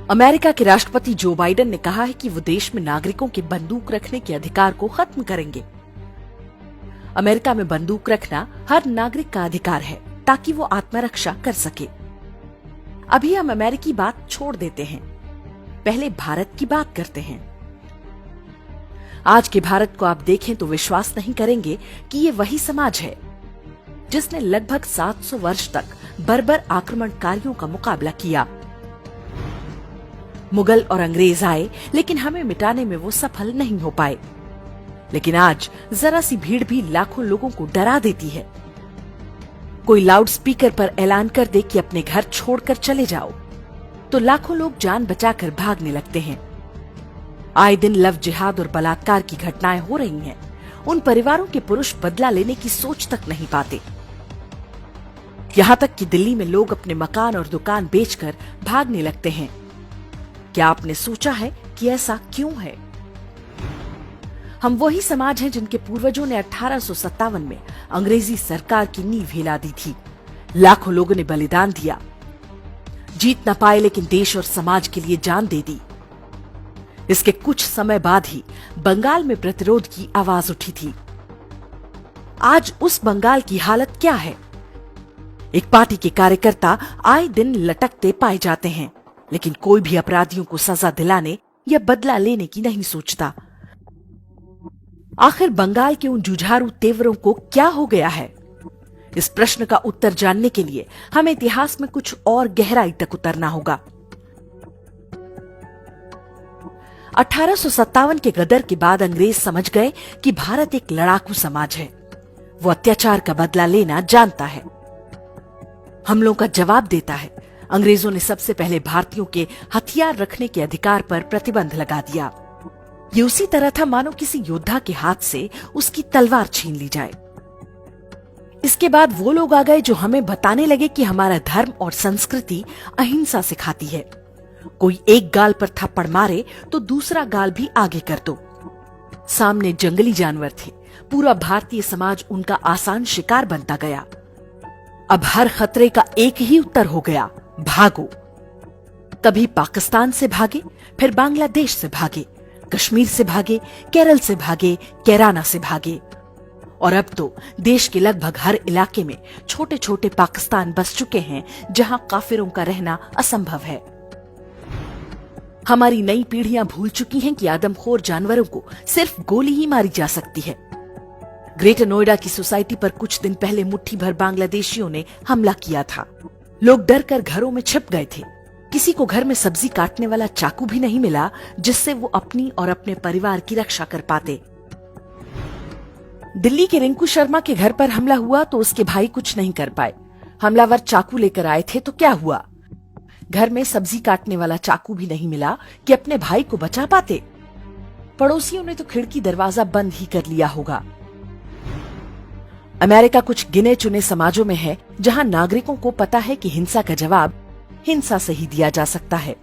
America के राष्ट्रपति Joe Biden ने कहा है कि वो देश में नागरिकों के बंदूक रखने के अधिकार को खत्म करेंगे। अमेरिका में बंदूक रखना हर नागरिक का अधिकार है ताकि वो आत्मरक्षा कर सके। अभी हम अमेरिकी बात छोड़ देते हैं, पहले भारत की बात करते हैं। आज के भारत को आप देखें तो विश्वास नहीं करेंगे कि ये वही समाज है जिसने लगभग 700 वर्ष तक बर्बर आक्रमणकारियों का मुकाबला किया। मुगल और अंग्रेज आए लेकिन हमें मिटाने में वो सफल नहीं हो पाए। लेकिन आज जरा सी भीड़ भी लाखों लोगों को डरा देती है। कोई लाउड स्पीकर पर ऐलान कर दे कि अपने घर छोड़कर चले जाओ तो लाखों लोग जान बचाकर भागने लगते हैं। आए दिन लव जिहाद और बलात्कार की घटनाएं हो रही हैं। उन परिवारों के पुरुष बदला लेने की सोच तक नहीं पाते। यहाँ तक कि दिल्ली में लोग अपने मकान और दुकान बेचकर भागने लगते हैं। क्या आपने सोचा है कि ऐसा क्यों है? हम वही समाज हैं जिनके पूर्वजों ने 1857 में अंग्रेजी सरकार की नींव हिला दी थी। लाखों लोगों ने बलिदान दिया, जीत न पाए लेकिन देश और समाज के लिए जान दे दी। इसके कुछ समय बाद ही बंगाल में प्रतिरोध की आवाज उठी थी। आज उस बंगाल की हालत क्या है? एक पार्टी के कार्यकर्ता आए दिन लटकते पाए जाते हैं, लेकिन कोई भी अपराधियों को सजा दिलाने या बदला लेने की नहीं सोचता। आखिर बंगाल के उन जुझारू तेवरों को क्या हो गया है? इस प्रश्न का उत्तर जानने के लिए हमें इतिहास में कुछ और गहराई तक उतरना होगा। 1857 के गदर के बाद अंग्रेज समझ गए कि भारत एक लड़ाकू समाज है। वो अत्याचार का बदला लेना जानता है, हमलों का जवाब देता है। अंग्रेजों ने सबसे पहले भारतीयों के हथियार रखने के अधिकार पर प्रतिबंध लगा दिया। ये उसी तरह था मानो किसी योद्धा के हाथ से उसकी तलवार छीन ली जाए। इसके बाद वो लोग आ गए जो हमें बताने लगे कि हमारा धर्म और संस्कृति अहिंसा सिखाती है। कोई एक गाल पर थप्पड़ मारे तो दूसरा गाल भी आगे कर दो। सामने जंगली जानवर थे, पूरा भारतीय समाज उनका आसान शिकार बनता गया। अब हर खतरे का एक ही उत्तर हो गया, भागो। कभी पाकिस्तान से भागे, फिर बांग्लादेश से भागे, कश्मीर से भागे, केरल से भागे, कैराना से भागे, और अब तो देश के लगभग हर इलाके में छोटे छोटे पाकिस्तान बस चुके हैं जहां काफिरों का रहना असंभव है। हमारी नई पीढ़ियां भूल चुकी हैं कि आदमखोर जानवरों को सिर्फ गोली ही मारी जा सकती है। ग्रेटर नोएडा की सोसाइटी पर कुछ दिन पहले मुट्ठी भर बांग्लादेशियों ने हमला किया था। लोग डर कर घरों में छिप गए थे। किसी को घर में सब्जी काटने वाला चाकू भी नहीं मिला जिससे वो अपनी और अपने परिवार की रक्षा कर पाते। दिल्ली के रिंकू शर्मा के घर पर हमला हुआ तो उसके भाई कुछ नहीं कर पाए। हमलावर चाकू लेकर आए थे तो क्या हुआ? घर में सब्जी काटने वाला चाकू भी नहीं मिला कि अपने भाई को बचा पाते। पड़ोसियों ने तो खिड़की दरवाजा बंद ही कर लिया होगा। अमेरिका कुछ गिने चुने समाजों में है जहां नागरिकों को पता है कि हिंसा का जवाब हिंसा से ही दिया जा सकता है,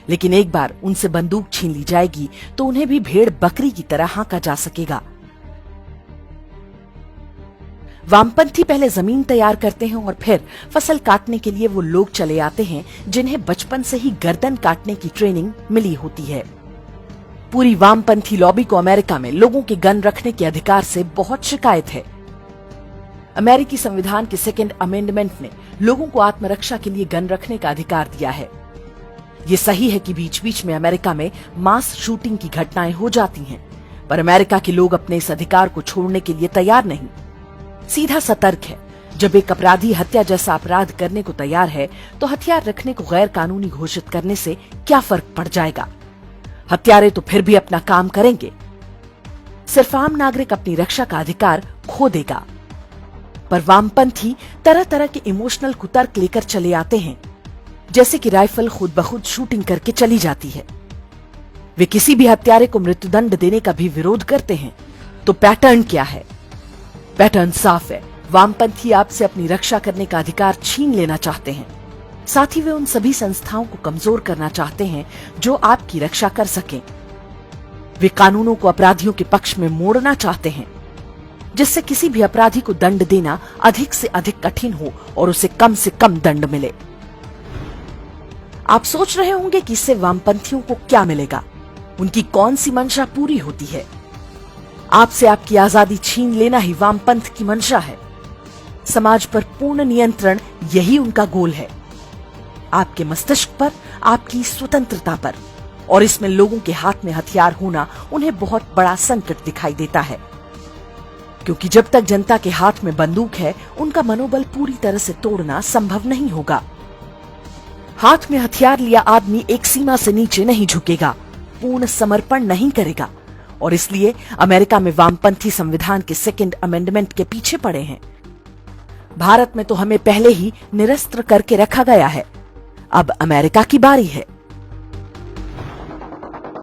लेकिन एक बार उनसे बंदूक छीन ली जाएगी तो उन्हें भी भेड़ बकरी की तरह हाँका जा सकेगा। वामपंथी पहले जमीन तैयार करते हैं और फिर फसल काटने के लिए वो लोग चले आते हैं जिन्हें बचपन से ही गर्दन काटने की ट्रेनिंग मिली होती है। पूरी वामपंथी लॉबी को अमेरिका में लोगों के गन रखने के अधिकार से बहुत शिकायत है। अमेरिकी संविधान के सेकेंड अमेंडमेंट ने लोगों को आत्मरक्षा के लिए गन रखने का अधिकार दिया है। ये सही है कि बीच बीच में अमेरिका में मास शूटिंग की घटनाएं हो जाती हैं, पर अमेरिका के लोग अपने इस अधिकार को छोड़ने के लिए तैयार नहीं। सीधा सतर्क है। जब एक अपराधी हत्या जैसा अपराध करने को तैयार है तो हथियार रखने को गैर कानूनी घोषित करने से क्या फर्क पड़ जाएगा? हत्यारे तो फिर भी अपना काम करेंगे। सिर्फ आम नागरिक अपनी रक्षा का अधिकार खो देगा। पर वामपंथी तरह तरह के इमोशनल कुतर्क लेकर चले आते हैं, जैसे कि राइफल खुद ब खुद शूटिंग करके चली जाती है। वे किसी भी हत्यारे को मृत्युदंड देने का भी विरोध करते हैं। तो पैटर्न क्या है? पैटर्न साफ है। वामपंथी आपसे अपनी रक्षा करने का अधिकार छीन लेना चाहते हैं। साथ ही वे उन सभी संस्थाओं को कमजोर करना चाहते हैं जो आपकी रक्षा कर सकें। वे कानूनों को अपराधियों के पक्ष में मोड़ना चाहते हैं, जिससे किसी भी अपराधी को दंड देना अधिक से अधिक कठिन हो और उसे कम से कम दंड मिले। आप सोच रहे होंगे कि इससे वामपंथियों को क्या मिलेगा, उनकी कौन सी मंशा पूरी होती है। आपसे आपकी आजादी छीन लेना ही वामपंथ की मंशा है। समाज पर पूर्ण नियंत्रण यही उनका गोल है, आपके मस्तिष्क पर, आपकी स्वतंत्रता पर। और इसमें लोगों के हाथ में हथियार होना उन्हें बहुत बड़ा संकट दिखाई देता है, क्योंकि जब तक जनता के हाथ में बंदूक है, उनका मनोबल पूरी तरह से तोड़ना संभव नहीं होगा। हाथ में हथियार लिया आदमी एक सीमा से नीचे नहीं झुकेगा, पूर्ण समर्पण नहीं करेगा। और इसलिए अमेरिका में वामपंथी संविधान के सेकंड अमेंडमेंट के पीछे पड़े हैं। भारत में तो हमें पहले ही निरस्त्र करके रखा गया है। अब अमेरिका की बारी है।